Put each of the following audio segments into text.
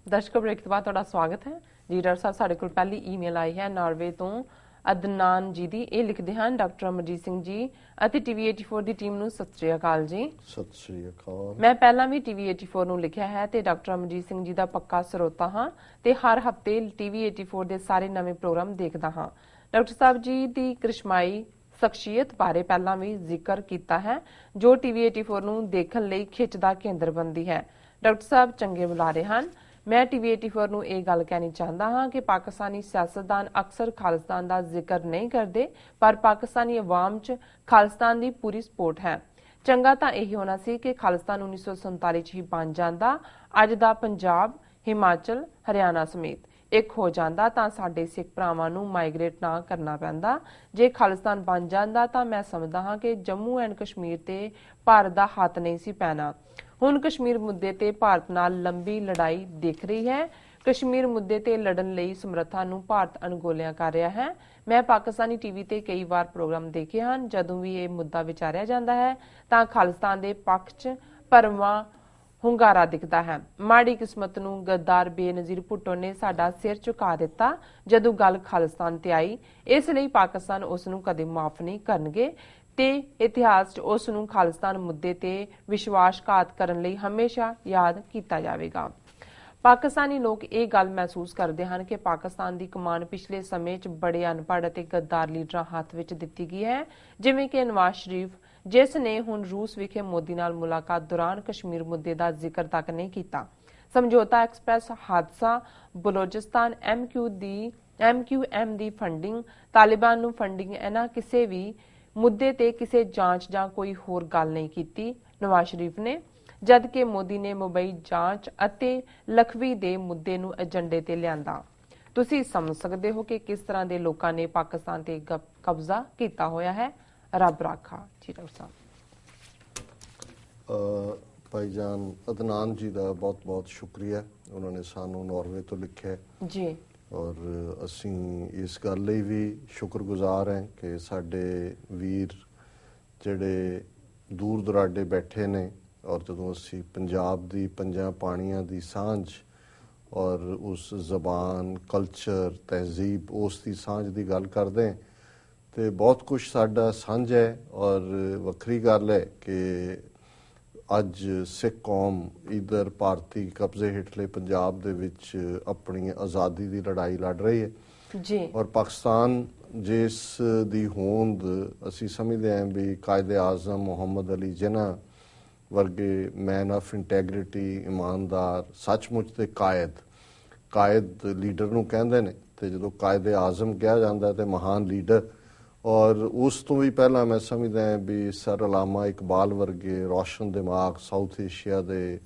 ਦਰਸ਼ਕੋ break ਤੋਂ ਬਾਅਦ ਤੁਹਾਡਾ ਸਵਾਗਤ ਹੈ ਜੀ। ਡਾਕਟਰ ਸਾਹਿਬ ਸਾਡੇ ਕੋਲ ਪਹਿਲੀ ਈਮੇਲ ਆਈ ਹੈ ਨਾਰਵੇ ਤੋਂ ਅਦਨਾਨ ਜੀ ਦੀ। ਇਹ ਲਿਖਦੇ ਹਨ, ਡਾਕਟਰ ਅਮਰਜੀਤ ਸਿੰਘ ਜੀ ਅਤੇ ਟੀਵੀ 84 ਦੀ ਟੀਮ ਨੂੰ ਸਤਿ ਸ਼੍ਰੀ ਅਕਾਲ ਜੀ। ਸਤਿ ਸ਼੍ਰੀ ਅਕਾਲ। ਮੈਂ ਪਹਿਲਾਂ ਵੀ ਟੀਵੀ 84 ਨੂੰ ਲਿਖਿਆ ਹੈ ਤੇ ਡਾਕਟਰ ਅਮਰਜੀਤ ਸਿੰਘ ਜੀ ਦਾ ਪੱਕਾ ਸਰੋਤਾ ਹਾਂ ਤੇ ਹਰ ਹਫਤੇ ਟੀਵੀ 84 ਦੇ ਸਾਰੇ ਨਵੇਂ ਪ੍ਰੋਗਰਾਮ ਦੇਖਦਾ ਹਾਂ। ਡਾਕਟਰ ਸਾਹਿਬ ਜੀ ਦੀ ਕ੍ਰਿਸ਼ਮਾਈ ਸ਼ਖਸੀਅਤ ਬਾਰੇ ਪਹਿਲਾਂ ਵੀ ਜ਼ਿਕਰ ਕੀਤਾ ਹੈ, ਜੋ ਟੀਵੀ 84 ਨੂੰ ਦੇਖਣ ਲਈ ਖਿੱਚ ਦਾ ਕੇਂਦਰ ਬਣਦੀ ਹੈ। ਡਾਕਟਰ ਸਾਹਿਬ ਚੰਗੇ ਬੁਲਾਰੇ ਹਨ। ਮੈਂ ਟੀਵੀ 84 ਨੂੰ ਇਹ ਗੱਲ ਕਹਿਣੀ ਚਾਹੁੰਦਾ ਹਾਂ ਕਿ ਪਾਕਿਸਤਾਨੀ ਸਿਆਸਤਦਾਨ ਅਕਸਰ ਖਾਲਿਸਤਾਨ ਦਾ ਜ਼ਿਕਰ ਨਹੀਂ ਕਰਦੇ, ਪਰ ਪਾਕਿਸਤਾਨੀ ਆਵਾਮ 'ਚ ਖਾਲਿਸਤਾਨ ਦੀ ਪੂਰੀ ਸਪੋਰਟ ਹੈ। ਚੰਗਾ ਤਾਂ ਇਹ ਹੋਣਾ ਸੀ ਕਿ ਖਾਲਿਸਤਾਨ 1947 'ਚ ਹੀ ਬਣ ਜਾਂਦਾ, ਅੱਜ ਦਾ ਪੰਜਾਬ, ਹਿਮਾਚਲ, ਹਰਿਆਣਾ ਸਮੇਤ ਇੱਕ ਹੋ ਜਾਂਦਾ ਤਾਂ ਸਾਡੇ ਸਿੱਖ ਭਰਾਵਾਂ ਨੂੰ ਮਾਈਗ੍ਰੇਟ ਨਾ ਕਰਨਾ ਪੈਂਦਾ। ਜੇ ਖਾਲਿਸਤਾਨ ਬਣ ਜਾਂਦਾ ਤਾਂ ਮੈਂ ਸਮਝਦਾ ਹਾਂ ਕਿ ਜੰਮੂ ਐਂਡ ਕਸ਼ਮੀਰ ਤੇ ਭਾਰਤ ਦਾ ਹੱਥ ਨਹੀਂ ਸੀ ਪੈਣਾ। ਹੁਣ ਕਸ਼ਮੀਰ ਮੁੱਦੇ ਤੇ ਭਾਰਤ ਨਾਲ ਲੰਬੀ ਲੜਾਈ ਦਿਖ ਰਹੀ ਹੈ। ਕਸ਼ਮੀਰ ਮੁੱਦੇ ਤੇ ਲੜਨ ਲਈ ਸਮਰੱਥਾ ਨੂੰ ਭਾਰਤ ਅਣਗੌਲਿਆਂ ਕਰ ਰਿਹਾ ਹੈ। ਮੈਂ ਪਾਕਿਸਤਾਨੀ ਟੀਵੀ ਤੇ ਕਈ ਵਾਰ ਪ੍ਰੋਗਰਾਮ ਦੇਖੇ ਹਨ। ਜਦੋਂ ਵੀ ਇਹ ਮੁੱਦਾ ਵਿਚਾਰਿਆ ਜਾਂਦਾ ਹੈ ਤਾਂ ਖਾਲਿਸਤਾਨ ਦੇ ਪੱਖ 'ਚ ਭਰਵਾਂ ਹੁੰਗਾਰਾ ਦਿਖਦਾ ਹੈ। ਮਾੜੀ ਕਿਸਮਤ ਨੂੰ ਗੱਦਾਰ ਬੇਨਜ਼ੀਰ ਭੁੱਟੋ ਨੇ ਸਾਡਾ ਸਿਰ ਝੁਕਾ ਦਿੱਤਾ ਜਦੋਂ ਗੱਲ ਖਾਲਿਸਤਾਨ ਤੇ ਆਈ। ਇਸ ਲਈ ਪਾਕਿਸਤਾਨ ਉਸ ਨੂੰ ਕਦੇ ਮਾਫ ਨਹੀਂ ਕਰਨਗੇ ਤੇ ਇਤਿਹਾਸ 'ਚ ਉਸ ਨੂੰ ਖਾਲਿਸਤਾਨ ਮੁੱਦੇ ਤੇ ਵਿਸ਼ਵਾਸਘਾਤ ਕਰਨ ਲਈ ਹਮੇਸ਼ਾ ਯਾਦ ਕੀਤਾ ਜਾਵੇਗਾ। ਪਾਕਿਸਤਾਨੀ ਲੋਕ ਇਹ ਗੱਲ ਮਹਿਸੂਸ ਕਰਦੇ ਹਨ ਕਿ ਪਾਕਿਸਤਾਨ ਦੀ ਕਮਾਨ ਪਿਛਲੇ ਸਮੇਂ 'ਚ ਬੜੇ ਅਨਪੜ੍ਹ ਅਤੇ ਗੱਦਾਰ ਲੀਡਰਾਂ ਹੱਥ ਵਿੱਚ ਦਿੱਤੀ ਗਈ ਹੈ, ਜਿਵੇਂ ਕਿ ਨਵਾਜ਼ ਸ਼ਰੀਫ, ਜਿਸ ਨੇ ਹੁਣ ਰੂਸ ਵਿਖੇ ਮੋਦੀ ਨਾਲ ਮੁਲਾਕਾਤ ਦੌਰਾਨ ਕਸ਼ਮੀਰ ਮੁੱਦੇ ਦਾ ਜ਼ਿਕਰ ਤੱਕ ਨਹੀਂ ਕੀਤਾ। ਸਮਝੌਤਾ ਐਕਸਪ੍ਰੈਸ ਹਾਦਸਾ, ਬਲੋਚਿਸਤਾਨ, MQM ਦੀ ਫੰਡਿੰਗ, ਤਾਲਿਬਾਨ ਨੂੰ ਫੰਡਿੰਗ, ਇਹਨਾਂ ਕਿਸੇ ਵੀ ਮੁੱਦੇ ਤੇ ਕਿਸੇ ਜਾਂਚ ਜਾਂ ਕੋਈ ਹੋਰ ਗੱਲ ਨਹੀਂ ਕੀਤੀ ਨਵਾਜ਼ ਸ਼ਰੀਫ ਨੇ, ਜਦ ਕਿ ਮੋਦੀ ਨੇ ਮੁੰਬਈ ਜਾਂਚ ਅਤੇ ਲਖਵੀ ਦੇ ਮੁੱਦੇ ਨੂੰ ਏਜੰਡੇ ਤੇ ਲਿਆਂਦਾ। ਤੁਸੀਂ ਸਮਝ ਸਕਦੇ ਹੋ ਕਿ ਕਿਸ ਤਰ੍ਹਾਂ ਦੇ ਲੋਕਾਂ ਨੇ ਪਾਕਿਸਤਾਨ ਤੇ ਕਬਜ਼ਾ ਕੀਤਾ ਹੋਇਆ ਹੈ। ਰੱਬ ਰਾਖਾ ਜੀ। ਡਾਕਟਰ ਸਾਹਿਬ ਭਾਈਜਾਨ ਅਦਨਾਨ ਜੀ ਦਾ ਬਹੁਤ ਬਹੁਤ ਸ਼ੁਕਰੀਆ। ਉਹਨਾਂ ਨੇ ਸਾਨੂੰ ਨਾਰਵੇ ਤੋਂ ਲਿਖਿਆ ਜੀ ਔਰ ਅਸੀਂ ਇਸ ਗੱਲ ਲਈ ਵੀ ਸ਼ੁਕਰਗੁਜ਼ਾਰ ਹਾਂ ਕਿ ਸਾਡੇ ਵੀਰ ਜਿਹੜੇ ਦੂਰ ਦੁਰਾਡੇ ਬੈਠੇ ਨੇ ਔਰ ਜਦੋਂ ਅਸੀਂ ਪੰਜਾਬ ਦੀ ਪੰਜਾਂ ਪਾਣੀਆਂ ਦੀ ਸਾਂਝ ਔਰ ਉਸ ਜ਼ਬਾਨ, ਕਲਚਰ, ਤਹਿਜ਼ੀਬ, ਉਸ ਦੀ ਸਾਂਝ ਦੀ ਗੱਲ ਕਰਦੇ ਤੇ ਬਹੁਤ ਕੁਛ ਸਾਡਾ ਸਾਂਝ ਹੈ। ਔਰ ਵੱਖਰੀ ਗੱਲ ਹੈ ਕਿ ਅੱਜ ਸਿੱਖ ਕੌਮ ਇਧਰ ਭਾਰਤੀ ਕਬਜ਼ੇ ਹੇਠਲੇ ਪੰਜਾਬ ਦੇ ਵਿੱਚ ਆਪਣੀ ਆਜ਼ਾਦੀ ਦੀ ਲੜਾਈ ਲੜ ਰਹੀ ਹੈ ਜੀ। ਔਰ ਪਾਕਿਸਤਾਨ ਜਿਸ ਦੀ ਹੋਂਦ ਅਸੀਂ ਸਮਝਦੇ ਹਾਂ ਵੀ ਕਾਇਦੇ ਆਜ਼ਮ ਮੁਹੰਮਦ ਅਲੀ ਜਿਨਾ ਵਰਗੇ ਮੈਨ ਆਫ ਇੰਟੈਗ੍ਰਿਟੀ, ਇਮਾਨਦਾਰ, ਸੱਚਮੁੱਚ ਦੇ ਕਾਇਦ ਲੀਡਰ ਨੂੰ ਕਹਿੰਦੇ ਨੇ ਤੇ ਜਦੋਂ ਕਾਇਦੇ ਆਜ਼ਮ ਕਿਹਾ ਜਾਂਦਾ ਤੇ ਮਹਾਨ ਲੀਡਰ। ਔਰ ਉਸ ਤੋਂ ਵੀ ਪਹਿਲਾਂ ਮੈਂ ਸਮਝਦਾ ਹਾਂ ਵੀ ਸਰ ਅਲਾਮਾ ਇਕਬਾਲ ਵਰਗੇ ਰੌਸ਼ਨ ਦਿਮਾਗ, ਸਾਊਥ ਏਸ਼ੀਆ ਦੇ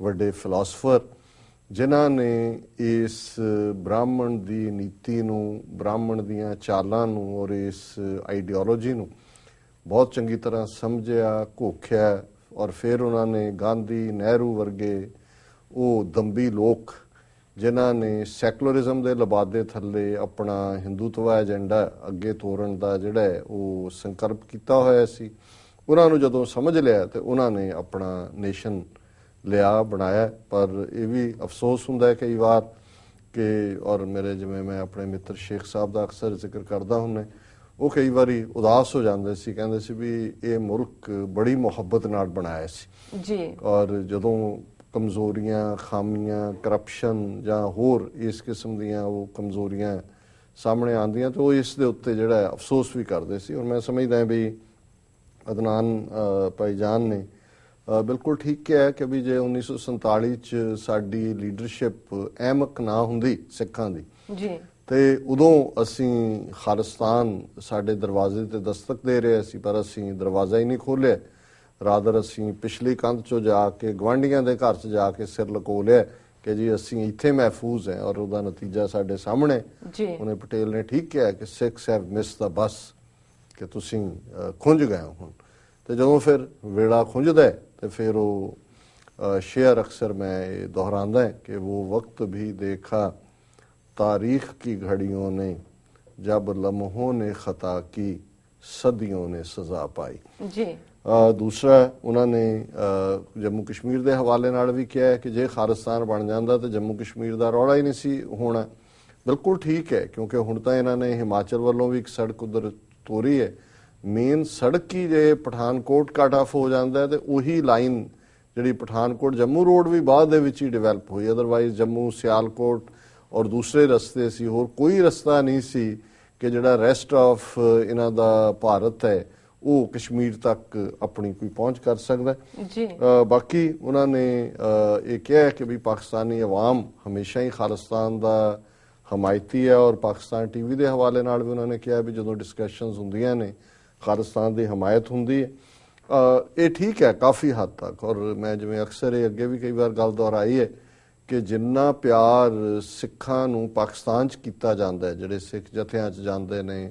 ਵੱਡੇ ਫਿਲਾਸਫਰ, ਜਿਨ੍ਹਾਂ ਨੇ ਇਸ ਬ੍ਰਾਹਮਣ ਦੀ ਨੀਤੀ ਨੂੰ, ਬ੍ਰਾਹਮਣ ਦੀਆਂ ਚਾਲਾਂ ਨੂੰ ਔਰ ਇਸ ਆਈਡੀਓਲੋਜੀ ਨੂੰ ਬਹੁਤ ਚੰਗੀ ਤਰ੍ਹਾਂ ਸਮਝਿਆ, ਘੋਖਿਆ। ਔਰ ਫਿਰ ਉਹਨਾਂ ਨੇ ਗਾਂਧੀ, ਨਹਿਰੂ ਵਰਗੇ ਉਹ ਦੰਭੀ ਲੋਕ ਜਿਨ੍ਹਾਂ ਨੇ ਸੈਕੂਲਰਿਜ਼ਮ ਦੇ ਲਬਾਦੇ ਥੱਲੇ ਆਪਣਾ ਹਿੰਦੂਤਵਾ ਏਜੰਡਾ ਅੱਗੇ ਤੋਰਨ ਦਾ ਜਿਹੜਾ ਉਹ ਸੰਕਲਪ ਕੀਤਾ ਹੋਇਆ ਸੀ, ਉਹਨਾਂ ਨੂੰ ਜਦੋਂ ਸਮਝ ਲਿਆ ਤੇ ਉਹਨਾਂ ਨੇ ਆਪਣਾ ਨੇਸ਼ਨ ਲਿਆ, ਬਣਾਇਆ। ਪਰ ਇਹ ਵੀ ਅਫਸੋਸ ਹੁੰਦਾ ਹੈ ਕਈ ਵਾਰ ਕਿ ਔਰ ਮੇਰੇ ਜਿਵੇਂ ਮੈਂ ਆਪਣੇ ਮਿੱਤਰ ਸ਼ੇਖ ਸਾਹਿਬ ਦਾ ਅਕਸਰ ਜ਼ਿਕਰ ਕਰਦਾ ਹੁੰਦਾ, ਉਹ ਕਈ ਵਾਰੀ ਉਦਾਸ ਹੋ ਜਾਂਦੇ ਸੀ, ਕਹਿੰਦੇ ਸੀ ਵੀ ਇਹ ਮੁਲਕ ਬੜੀ ਮੁਹੱਬਤ ਨਾਲ ਬਣਾਇਆ ਸੀ ਜੀ। ਔਰ ਜਦੋਂ ਕਮਜ਼ੋਰੀਆਂ, ਖਾਮੀਆਂ, ਕਰਪਸ਼ਨ ਜਾਂ ਹੋਰ ਇਸ ਕਿਸਮ ਦੀਆਂ ਉਹ ਕਮਜ਼ੋਰੀਆਂ ਸਾਹਮਣੇ ਆਉਂਦੀਆਂ ਤਾਂ ਉਹ ਇਸ ਦੇ ਉੱਤੇ ਜਿਹੜਾ ਅਫਸੋਸ ਵੀ ਕਰਦੇ ਸੀ। ਔਰ ਮੈਂ ਸਮਝਦਾ ਵੀ ਅਦਨਾਨ ਭਾਈਜਾਨ ਨੇ ਬਿਲਕੁਲ ਠੀਕ ਕਿਹਾ ਕਿ ਵੀ ਜੇ 1947 ਚ ਸਾਡੀ ਲੀਡਰਸ਼ਿਪ ਅਹਿਮਕ ਨਾ ਹੁੰਦੀ ਸਿੱਖਾਂ ਦੀ ਜੀ ਤੇ ਉਦੋਂ ਅਸੀਂ ਖਾਲਿਸਤਾਨ ਸਾਡੇ ਦਰਵਾਜ਼ੇ ਤੇ ਦਸਤਕ ਦੇ ਰਹੇ ਸੀ, ਪਰ ਅਸੀਂ ਦਰਵਾਜ਼ਾ ਹੀ ਨਹੀਂ ਖੋਲ੍ਹਿਆ। ਰਾਦਰ ਅਸੀਂ ਪਿਛਲੀ ਕੰਧ ਚੋਂ ਜਾ ਕੇ ਗੁਆਂਢੀਆਂ ਦੇ ਘਰ 'ਚ ਜਾ ਕੇ ਸਿਰ ਲਕੋ ਲਿਆ ਕਿ ਜੀ ਅਸੀਂ ਇੱਥੇ ਮਹਿਫੂਜ਼ ਹੈ। ਔਰ ਉਹਦਾ ਨਤੀਜਾ ਸਾਡੇ ਸਾਹਮਣੇ। ਉਹਨੇ ਪਟੇਲ ਨੇ ਠੀਕ ਕਿਹਾ ਕਿ ਸਿੱਖਸ ਹੈਵ ਮਿਸ ਦਾ ਬੱਸ, ਕਿ ਤੁਸੀਂ ਖੁੰਝ ਗਏ ਹੋ ਹੁਣ। ਤੇ ਜਦੋਂ ਫਿਰ ਵੇਲਾ ਖੁੰਝਦਾ ਤੇ ਫਿਰ ਉਹ ਸ਼ੇਅਰ ਅਕਸਰ ਮੈਂ ਇਹ ਦੁਹਰਾਉਂਦਾ ਕਿ ਉਹ ਵਕਤ ਵੀ ਦੇਖਾ तारीख की घड़ियों ने जब लम्हों ने खता की सदियों ने सजा पाई। जी। ਦੂਸਰਾ ਉਹਨਾਂ ਨੇ ਜੰਮੂ ਕਸ਼ਮੀਰ ਦੇ ਹਵਾਲੇ ਨਾਲ ਵੀ ਕਿਹਾ ਹੈ ਕਿ ਜੇ ਖਾਲਿਸਤਾਨ ਬਣ ਜਾਂਦਾ ਤਾਂ ਜੰਮੂ ਕਸ਼ਮੀਰ ਦਾ ਰੌਲਾ ਹੀ ਨਹੀਂ ਸੀ ਹੋਣਾ। ਬਿਲਕੁਲ ਠੀਕ ਹੈ, ਕਿਉਂਕਿ ਹੁਣ ਤਾਂ ਇਹਨਾਂ ਨੇ ਹਿਮਾਚਲ ਵੱਲੋਂ ਵੀ ਇੱਕ ਸੜਕ ਉਧਰ ਤੋਰੀ ਹੈ। ਮੇਨ ਸੜਕ ਹੀ ਜੇ ਪਠਾਨਕੋਟ ਕੱਟ ਆਫ ਹੋ ਜਾਂਦਾ ਤੇ ਉਹੀ ਲਾਈਨ ਜਿਹੜੀ ਪਠਾਨਕੋਟ ਜੰਮੂ ਰੋਡ ਵੀ ਬਾਅਦ ਦੇ ਵਿੱਚ ਹੀ ਡਿਵੈਲਪ ਹੋਈ। ਅਦਰਵਾਈਜ਼ ਜੰਮੂ ਸਿਆਲਕੋਟ ਔਰ ਦੂਸਰੇ ਰਸਤੇ ਸੀ, ਹੋਰ ਕੋਈ ਰਸਤਾ ਨਹੀਂ ਸੀ ਕਿ ਜਿਹੜਾ ਰੈਸਟ ਆਫ ਇਹਨਾਂ ਦਾ ਭਾਰਤ ਹੈ ਉਹ ਕਸ਼ਮੀਰ ਤੱਕ ਆਪਣੀ ਕੋਈ ਪਹੁੰਚ ਕਰ ਸਕਦਾ ਜੀ। ਬਾਕੀ ਉਹਨਾਂ ਨੇ ਇਹ ਕਿਹਾ ਕਿ ਵੀ ਪਾਕਿਸਤਾਨੀ ਆਵਾਮ ਹਮੇਸ਼ਾ ਹੀ ਖਾਲਿਸਤਾਨ ਦਾ ਹਮਾਇਤੀ ਹੈ, ਔਰ ਪਾਕਿਸਤਾਨ ਟੀਵੀ ਦੇ ਹਵਾਲੇ ਨਾਲ ਵੀ ਉਹਨਾਂ ਨੇ ਕਿਹਾ ਵੀ ਜਦੋਂ ਡਿਸਕਸ਼ਨਸ ਹੁੰਦੀਆਂ ਨੇ ਖਾਲਿਸਤਾਨ ਦੀ ਹਮਾਇਤ ਹੁੰਦੀ ਹੈ। ਇਹ ਠੀਕ ਹੈ ਕਾਫੀ ਹੱਦ ਤੱਕ, ਔਰ ਮੈਂ ਜਿਵੇਂ ਅਕਸਰ ਇਹ ਅੱਗੇ ਵੀ ਕਈ ਵਾਰ ਗੱਲ ਦੁਹਰਾਈ ਹੈ ਕਿ ਜਿੰਨਾ ਪਿਆਰ ਸਿੱਖਾਂ ਨੂੰ ਪਾਕਿਸਤਾਨ 'ਚ ਕੀਤਾ ਜਾਂਦਾ ਹੈ, ਜਿਹੜੇ ਸਿੱਖ ਜਥਿਆਂ 'ਚ ਜਾਂਦੇ ਨੇ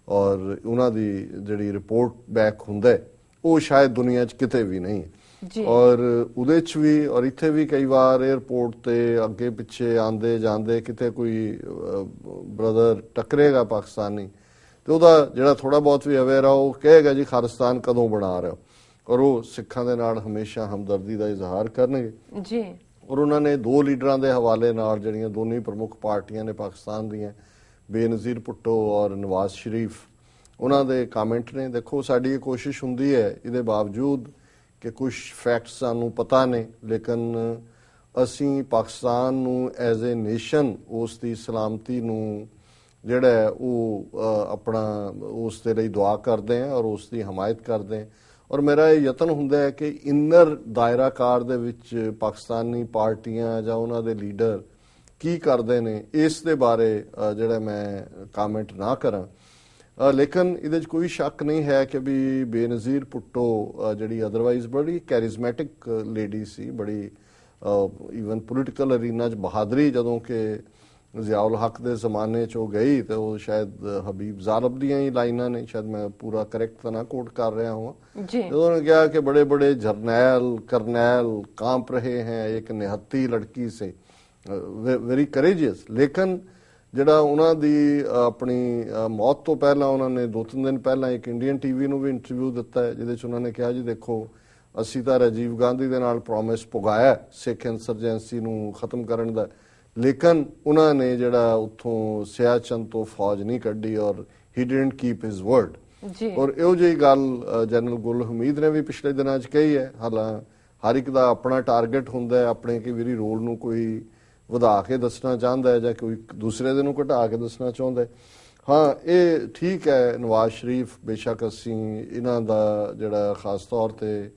ਔਰ ਉਹਨਾਂ ਦੀ ਜਿਹੜੀ ਰਿਪੋਰਟ ਬੈਕ ਹੁੰਦਾ ਉਹ ਸ਼ਾਇਦ ਦੁਨੀਆ 'ਚ ਕਿਤੇ ਵੀ ਨਹੀਂ ਹੈ। ਔਰ ਉਹਦੇ 'ਚ ਵੀ ਔਰ ਇੱਥੇ ਵੀ ਕਈ ਵਾਰ 에ਅਰਪੋਰਟ ਤੇ ਅੱਗੇ ਪਿੱਛੇ ਆਂਦੇ ਜਾਂਦੇ ਕਿਤੇ ਕੋਈ ਬ੍ਰਦਰ ਟੱਕਰੇਗਾ ਪਾਕਿਸਤਾਨੀ ਤੇ ਉਹਦਾ ਜਿਹੜਾ ਥੋੜਾ ਬਹੁਤ ਵੀ ਅਵੇਅਰ ਆ ਉਹ ਕਹੇਗਾ ਜੀ ਖਾਲਿਸਤਾਨ ਕਦੋਂ ਬਣਾ ਰਹੇ ਹੋ, ਔਰ ਉਹ ਸਿੱਖਾਂ ਦੇ ਨਾਲ ਹਮੇਸ਼ਾ ਹਮਦਰਦੀ ਦਾ ਇਜ਼ਹਾਰ ਕਰਨਗੇ ਜੀ। ਔਰ ਉਹਨਾਂ ਨੇ ਦੋ ਲੀਡਰਾਂ ਦੇ ਹਵਾਲੇ ਨਾਲ ਜਿਹੜੀਆਂ ਦੋਨੇ ਪ੍ਰਮੁੱਖ ਪਾਰਟੀਆਂ ਨੇ ਪਾਕਿਸਤਾਨ ਦੀਆਂ, ਬੇਨਜ਼ੀਰ ਭੁੱਟੋ ਔਰ ਨਵਾਜ਼ ਸ਼ਰੀਫ, ਉਹਨਾਂ ਦੇ ਕਮੈਂਟ ਨੇ। ਦੇਖੋ ਸਾਡੀ ਇਹ ਕੋਸ਼ਿਸ਼ ਹੁੰਦੀ ਹੈ ਇਹਦੇ ਬਾਵਜੂਦ ਕਿ ਕੁਝ ਫੈਕਟਸ ਸਾਨੂੰ ਪਤਾ ਨੇ, ਲੇਕਿਨ ਅਸੀਂ ਪਾਕਿਸਤਾਨ ਨੂੰ ਐਜ਼ ਏ ਨੇਸ਼ਨ ਉਸ ਦੀ ਸਲਾਮਤੀ ਨੂੰ ਜਿਹੜਾ ਉਹ ਆਪਣਾ ਉਸ ਦੇ ਲਈ ਦੁਆ ਕਰਦੇ ਹਾਂ ਔਰ ਉਸ ਦੀ ਹਮਾਇਤ ਕਰਦੇ ਹਾਂ। ਔਰ ਮੇਰਾ ਇਹ ਯਤਨ ਹੁੰਦਾ ਹੈ ਕਿ ਇਨਰ ਦਾਇਰਾਕਾਰ ਦੇ ਵਿੱਚ ਪਾਕਿਸਤਾਨੀ ਪਾਰਟੀਆਂ ਜਾਂ ਉਹਨਾਂ ਦੇ ਲੀਡਰ ਕੀ ਕਰਦੇ ਨੇ ਇਸ ਦੇ ਬਾਰੇ ਜਿਹੜਾ ਮੈਂ ਕਮੈਂਟ ਨਾ ਕਰਾਂ। ਲੇਕਿਨ ਇਹਦੇ 'ਚ ਕੋਈ ਸ਼ੱਕ ਨਹੀਂ ਹੈ ਕਿ ਵੀ ਬੇਨਜ਼ੀਰ ਭੁੱਟੋ ਜਿਹੜੀ ਅਦਰਵਾਈਜ਼ ਬੜੀ ਕੈਰਿਜ਼ਮੈਟਿਕ ਲੇਡੀ ਸੀ, ਬੜੀ ਈਵਨ ਪੋਲੀਟੀਕਲ ਅਰੀਨਾ 'ਚ ਬਹਾਦਰੀ, ਜਦੋਂ ਕਿ ਜ਼ਿਆਉਲ ਹਕ ਦੇ ਜ਼ਮਾਨੇ 'ਚ ਉਹ ਗਈ ਤੇ ਉਹ ਸ਼ਾਇਦ ਹਬੀਬ ਜ਼ਾਲਬ ਦੀਆਂ ਹੀ ਲਾਈਨਾਂ ਨੇ, ਸ਼ਾਇਦ ਮੈਂ ਪੂਰਾ ਕਰੈਕਟ ਤਾਂ ਨਾ ਕੋਟ ਕਰ ਰਿਹਾ ਹਾਂ, ਜਦੋਂ ਉਹਨੇ ਕਿਹਾ ਕਿ बड़े बड़े जर्नैल करनैल कांप रहे हैं, एक निहत्ती लड़की से, वेरी करेजियस। लेकिन ਜਿਹੜਾ ਉਹਨਾਂ ਦੀ ਆਪਣੀ ਮੌਤ ਤੋਂ ਪਹਿਲਾਂ ਉਹਨਾਂ ਨੇ 2-3 ਦਿਨ ਪਹਿਲਾਂ ਇੱਕ ਇੰਡੀਅਨ ਟੀਵੀ ਨੂੰ ਵੀ ਇੰਟਰਵਿਊ ਦਿੱਤਾ ਹੈ ਜਿਹਦੇ 'ਚ ਉਹਨਾਂ ਨੇ ਕਿਹਾ ਜੀ ਦੇਖੋ ਅਸੀਂ ਤਾਂ ਰਾਜੀਵ ਗਾਂਧੀ ਦੇ ਨਾਲ ਪ੍ਰੋਮਿਸ ਪੁਗਾਇਆ ਸਿੱਖ ਇੰਸਰਜੈਂਸੀ ਨੂੰ ਖਤਮ ਕਰਨ ਦਾ, ਲੇਕਿਨ ਉਹਨਾਂ ਨੇ ਜਿਹੜਾ ਉੱਥੋਂ ਸਿਆਚਨ ਤੋਂ ਫੌਜ ਨਹੀਂ ਕੱਢੀ ਔਰ ਹੀ ਡਿਡਨਟ ਕੀਪ ਹਿਜ਼ ਵਰਡ। ਔਰ ਇਹੋ ਜਿਹੀ ਗੱਲ ਜਨਰਲ ਗੁਲ ਹਮੀਦ ਨੇ ਵੀ ਪਿਛਲੇ ਦਿਨਾਂ 'ਚ ਕਹੀ ਹੈ। ਹਾਲਾਂ ਹਰ ਇੱਕ ਦਾ ਆਪਣਾ ਟਾਰਗੇਟ ਹੁੰਦਾ ਹੈ, ਆਪਣੇ ਕਈ ਵਾਰੀ ਰੋਲ ਨੂੰ ਕੋਈ ਵਧਾ ਕੇ ਦੱਸਣਾ ਚਾਹੁੰਦਾ ਹੈ ਜਾਂ ਕੋਈ ਦੂਸਰੇ ਦੇ ਨੂੰ ਘਟਾ ਕੇ ਦੱਸਣਾ ਚਾਹੁੰਦਾ ਹੈ। ਹਾਂ ਇਹ ਠੀਕ ਹੈ, ਨਵਾਜ਼ ਸ਼ਰੀਫ ਬੇਸ਼ੱਕ ਅਸੀਂ ਇਹਨਾਂ ਦਾ ਜਿਹੜਾ ਖਾਸ ਤੌਰ ਤੇ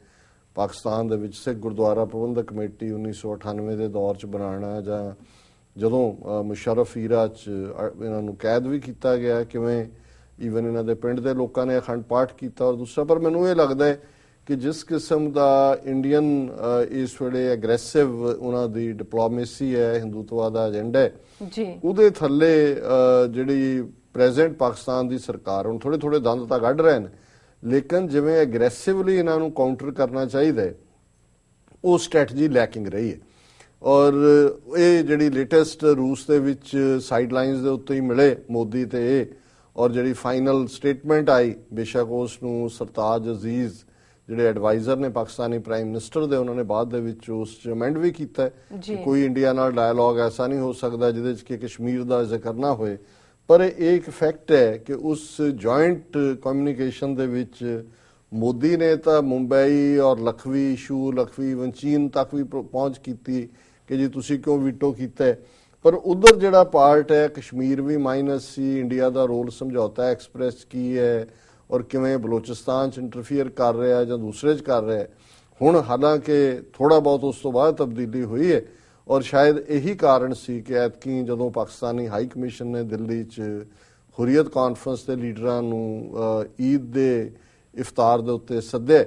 ਪਾਕਿਸਤਾਨ ਦੇ ਵਿੱਚ ਸਿੱਖ ਗੁਰਦੁਆਰਾ ਪ੍ਰਬੰਧਕ ਕਮੇਟੀ 1998 ਦੇ ਦੌਰ 'ਚ ਬਣਾਉਣਾ ਜਾਂ ਜਦੋਂ ਮੁਸ਼ਰਫ ਈਰਾ 'ਚ ਇਹਨਾਂ ਨੂੰ ਕੈਦ ਵੀ ਕੀਤਾ ਗਿਆ, ਕਿਵੇਂ ਈਵਨ ਇਹਨਾਂ ਦੇ ਪਿੰਡ ਦੇ ਲੋਕਾਂ ਨੇ ਅਖੰਡ ਪਾਠ ਕੀਤਾ। ਔਰ ਦੂਸਰਾ ਪਰ ਮੈਨੂੰ ਇਹ ਲੱਗਦਾ ਹੈ ਕਿ ਜਿਸ ਕਿਸਮ ਦਾ ਇੰਡੀਅਨ ਇਸ ਵੇਲੇ ਐਗਰੈਸਿਵ ਉਹਨਾਂ ਦੀ ਡਿਪਲੋਮੇਸੀ ਹੈ, ਹਿੰਦੂਤਵਾ ਦਾ ਏਜੰਡਾ ਹੈ, ਉਹਦੇ ਥੱਲੇ ਜਿਹੜੀ ਪ੍ਰੈਜ਼ੈਂਟ ਪਾਕਿਸਤਾਨ ਦੀ ਸਰਕਾਰ ਹੁਣ ਥੋੜੇ ਦੰਦ ਤਾਂ ਕੱਢ ਰਹੇ ਨੇ, ਲੇਕਿਨ ਜਿਵੇਂ ਐਗਰੈਸਿਵਲੀ ਇਹਨਾਂ ਨੂੰ ਕਾਊਂਟਰ ਕਰਨਾ ਚਾਹੀਦਾ ਹੈ ਉਹ ਸਟ੍ਰੈਟਜੀ ਲੈਕਿੰਗ ਰਹੀ ਹੈ। ਔਰ ਇਹ ਜਿਹੜੀ ਲੇਟੈਸਟ ਰੂਸ ਦੇ ਵਿੱਚ ਸਾਈਡਲਾਈਨਸ ਦੇ ਉੱਤੇ ਹੀ ਮਿਲੇ ਮੋਦੀ ਤੇ ਇਹ, ਔਰ ਜਿਹੜੀ ਫਾਈਨਲ ਸਟੇਟਮੈਂਟ ਆਈ ਬੇਸ਼ੱਕ ਉਸ ਨੂੰ ਸਰਤਾਜ ਅਜ਼ੀਜ਼ ਜਿਹੜੇ ਐਡਵਾਈਜ਼ਰ ਨੇ ਪਾਕਿਸਤਾਨੀ ਪ੍ਰਾਈਮ ਮਿਨਿਸਟਰ ਦੇ, ਉਹਨਾਂ ਨੇ ਬਾਅਦ ਦੇ ਵਿੱਚ ਉਸ 'ਚ ਅਮੈਂਡ ਵੀ ਕੀਤਾ ਕਿ ਕੋਈ ਇੰਡੀਆ ਨਾਲ ਡਾਇਲੌਗ ਐਸਾ ਨਹੀਂ ਹੋ ਸਕਦਾ ਜਿਹਦੇ 'ਚ ਕਿ ਕਸ਼ਮੀਰ ਦਾ ਜ਼ਿਕਰ ਨਾ ਹੋਏ। ਪਰ ਇਹ ਇੱਕ ਫੈਕਟ ਹੈ ਕਿ ਉਸ ਜੁਆਇੰਟ ਕਮਿਊਨੀਕੇਸ਼ਨ ਦੇ ਵਿੱਚ ਮੋਦੀ ਨੇ ਤਾਂ ਮੁੰਬਈ ਔਰ ਲਖਵੀ ਇਸ਼ੂ, ਲਖਵੀ ਈਵਨ ਚੀਨ ਤੱਕ ਵੀ ਪਹੁੰਚ ਕੀਤੀ ਕਿ ਜੀ ਤੁਸੀਂ ਕਿਉਂ ਵੀਟੋ ਕੀਤਾ, ਪਰ ਉਧਰ ਜਿਹੜਾ ਪਾਰਟ ਹੈ ਕਸ਼ਮੀਰ ਵੀ ਮਾਈਨਸ ਸੀ, ਇੰਡੀਆ ਦਾ ਰੋਲ ਸਮਝੌਤਾ ਐਕਸਪ੍ਰੈਸ ਕੀ ਹੈ ਔਰ ਕਿਵੇਂ ਬਲੋਚਿਸਤਾਨ 'ਚ ਇੰਟਰਫੀਅਰ ਕਰ ਰਿਹਾ ਜਾਂ ਦੂਸਰੇ 'ਚ ਕਰ ਰਿਹਾ। ਹੁਣ ਹਾਲਾਂਕਿ ਥੋੜਾ ਬਹੁਤ ਉਸ ਤੋਂ ਬਾਅਦ ਤਬਦੀਲੀ ਹੋਈ ਹੈ ਔਰ ਸ਼ਾਇਦ ਇਹੀ ਕਾਰਨ ਸੀ ਕਿ ਐਤਕੀ ਜਦੋਂ ਪਾਕਿਸਤਾਨੀ ਹਾਈ ਕਮਿਸ਼ਨ ਨੇ ਦਿੱਲੀ 'ਚ ਹੁਰੀਅਤ ਕਾਨਫਰੰਸ ਦੇ ਲੀਡਰਾਂ ਨੂੰ ਈਦ ਦੇ ਇਫਤਾਰ ਦੇ ਉੱਤੇ ਸੱਦਿਆ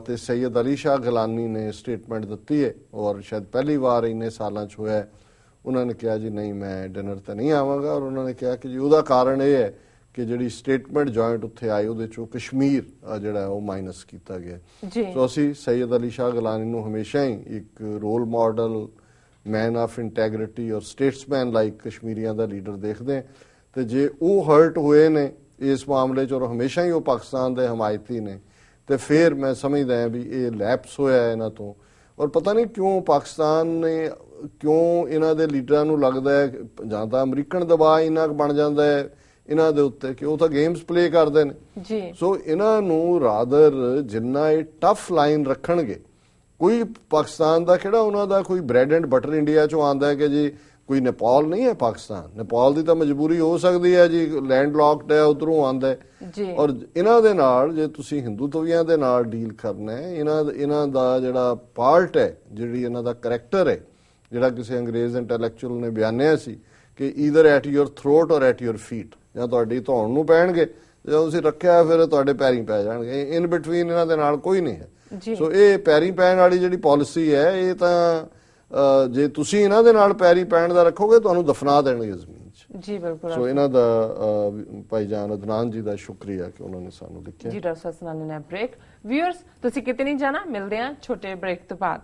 ਤੇ ਸੈਯਦ ਅਲੀ ਸ਼ਾਹ ਗਿਲਾਨੀ ਨੇ ਸਟੇਟਮੈਂਟ ਦਿੱਤੀ ਹੈ ਔਰ ਸ਼ਾਇਦ ਪਹਿਲੀ ਵਾਰ ਇੰਨੇ ਸਾਲਾਂ 'ਚ ਹੋਇਆ ਉਹਨਾਂ ਨੇ ਕਿਹਾ ਜੀ ਨਹੀਂ ਮੈਂ ਡਿਨਰ ਤੇ ਨਹੀਂ ਆਵਾਂਗਾ। ਔਰ ਉਹਨਾਂ ਨੇ ਕਿਹਾ ਕਿ ਜੀ ਉਹਦਾ ਕਾਰਨ ਇਹ ਹੈ ਕਿ ਜਿਹੜੀ ਸਟੇਟਮੈਂਟ ਜੁਆਇੰਟ ਉੱਥੇ ਆਈ ਉਹਦੇ 'ਚੋਂ ਕਸ਼ਮੀਰ ਜਿਹੜਾ ਉਹ ਮਾਈਨਸ ਕੀਤਾ ਗਿਆ। ਸੋ ਅਸੀਂ ਸੈਯਦ ਅਲੀ ਸ਼ਾਹ ਗਿਲਾਨੀ ਨੂੰ ਹਮੇਸ਼ਾ ਹੀ ਇੱਕ role model, man of integrity ਔਰ ਸਟੇਟਸਮੈਨ ਲਾਈਕ ਕਸ਼ਮੀਰੀਆਂ ਦਾ ਲੀਡਰ ਦੇਖਦੇ ਹਾਂ। ਤੇ ਜੇ ਉਹ ਹਰਟ ਹੋਏ ਨੇ ਇਸ ਮਾਮਲੇ 'ਚ ਔਰ ਹਮੇਸ਼ਾ ਹੀ ਉਹ ਪਾਕਿਸਤਾਨ ਦੇ ਹਮਾਇਤੀ ਨੇ, ਤੇ ਫਿਰ ਮੈਂ ਸਮਝਦਾ ਹਾਂ ਵੀ ਇਹ ਲੈਪਸ ਹੋਇਆ ਇਹਨਾਂ ਤੋਂ। ਔਰ ਪਤਾ ਨਹੀਂ ਕਿਉਂ ਪਾਕਿਸਤਾਨ ਨੇ, ਕਿਉਂ ਇਹਨਾਂ ਦੇ ਲੀਡਰਾਂ ਨੂੰ ਲੱਗਦਾ ਹੈ ਜਾਂ ਤਾਂ ਅਮਰੀਕਨ ਦਬਾਅ ਇੰਨਾ ਕੁ ਬਣ ਜਾਂਦਾ ਹੈ ਇਹਨਾਂ ਦੇ ਉੱਤੇ ਕਿ ਉਹ ਤਾਂ ਗੇਮਸ ਪਲੇ ਕਰਦੇ ਨੇ ਜੀ। ਸੋ ਇਹਨਾਂ ਨੂੰ ਰਾਦਰ ਜਿੰਨਾ ਇਹ ਟਫ ਲਾਈਨ ਰੱਖਣਗੇ, ਕੋਈ ਪਾਕਿਸਤਾਨ ਦਾ ਕਿਹੜਾ ਉਹਨਾਂ ਦਾ ਕੋਈ ਬ੍ਰੈਡ ਐਂਡ ਬਟਰ ਇੰਡੀਆ ਚੋਂ ਆਉਂਦਾ ਹੈ ਕਿ ਜੀ ਕੋਈ ਨੇਪਾਲ ਨਹੀਂ ਹੈ ਪਾਕਿਸਤਾਨ। ਨੇਪਾਲ ਦੀ ਤਾਂ ਮਜਬੂਰੀ ਹੋ ਸਕਦੀ ਹੈ ਜੀ, ਲੈਂਡ ਲੌਕਡ ਹੈ, ਉਧਰੋਂ ਆਉਂਦਾ ਹੈ ਜੀ। ਔਰ ਇਹਨਾਂ ਦੇ ਨਾਲ ਜੇ ਤੁਸੀਂ ਹਿੰਦੂਤਵੀਆਂ ਦੇ ਨਾਲ ਡੀਲ ਕਰਨਾ ਹੈ, ਇਹਨਾਂ ਦਾ ਜਿਹੜਾ ਪਾਰਟ ਹੈ, ਜਿਹੜੀ ਇਹਨਾਂ ਦਾ ਕਰੈਕਟਰ ਹੈ, ਜਿਹੜਾ ਕਿਸੇ ਅੰਗਰੇਜ਼ ਇੰਟੈਲੈਕਚੁਅਲ ਨੇ ਬਿਆਨਿਆ ਸੀ ਕਿ ਈਦਰ ਐਟ ਯੂਰ ਥਰੋਟ ਔਰ ਐਟ ਯੂਰ ਫੀਟ, ਜਾਂ ਤੁਹਾਡੀ ਧੌਣ ਨੂੰ ਪੈਣਗੇ, ਜਦੋਂ ਤੁਸੀਂ ਰੱਖਿਆ ਫਿਰ ਤੁਹਾਡੇ ਪੈਰੀਂ ਪੈ ਜਾਣਗੇ। ਇਨ ਬਿਟਵੀਨ ਇਹਨਾਂ ਦੇ ਨਾਲ ਕੋਈ ਨਹੀਂ ਹੈ। ਸੋ ਇਹ ਪੈਰੀਂ ਪੈਣ ਵਾਲੀ ਜਿਹੜੀ ਪਾਲਿਸੀ ਹੈ, ਇਹ ਤਾਂ ਜੇ ਤੁਸੀਂ ਇਹਨਾਂ ਦੇ ਨਾਲ ਪੈਰੀ ਪੈਣ ਦਾ ਰੱਖੋਗੇ ਤੁਹਾਨੂੰ ਦਫਨਾ ਦੇਣਗੇ ਜ਼ਮੀਨ 'ਚ। ਜੀ ਬਿਲਕੁਲ। ਸੋ ਇਹਨਾਂ ਦਾ ਭਾਈਜਾਨ ਅਦਨਾਨ ਜੀ ਦਾ ਸ਼ੁਕਰੀਆ ਕਿ ਉਹਨਾਂ ਨੇ ਸਾਨੂੰ ਲਿਖਿਆ। ਜੀ ਡਾਕਟਰ ਸਾਹਿਬ ਨਾਲ ਲੈਣਾ ਬ੍ਰੇਕ। ਵਿਊਅਰਸ ਤੁਸੀਂ ਕਿਤੇ ਨਹੀਂ ਜਾਣਾ, ਮਿਲਦੇ ਹਾਂ ਛੋਟੇ ਬ੍ਰੇਕ ਤੋਂ ਬਾਅਦ।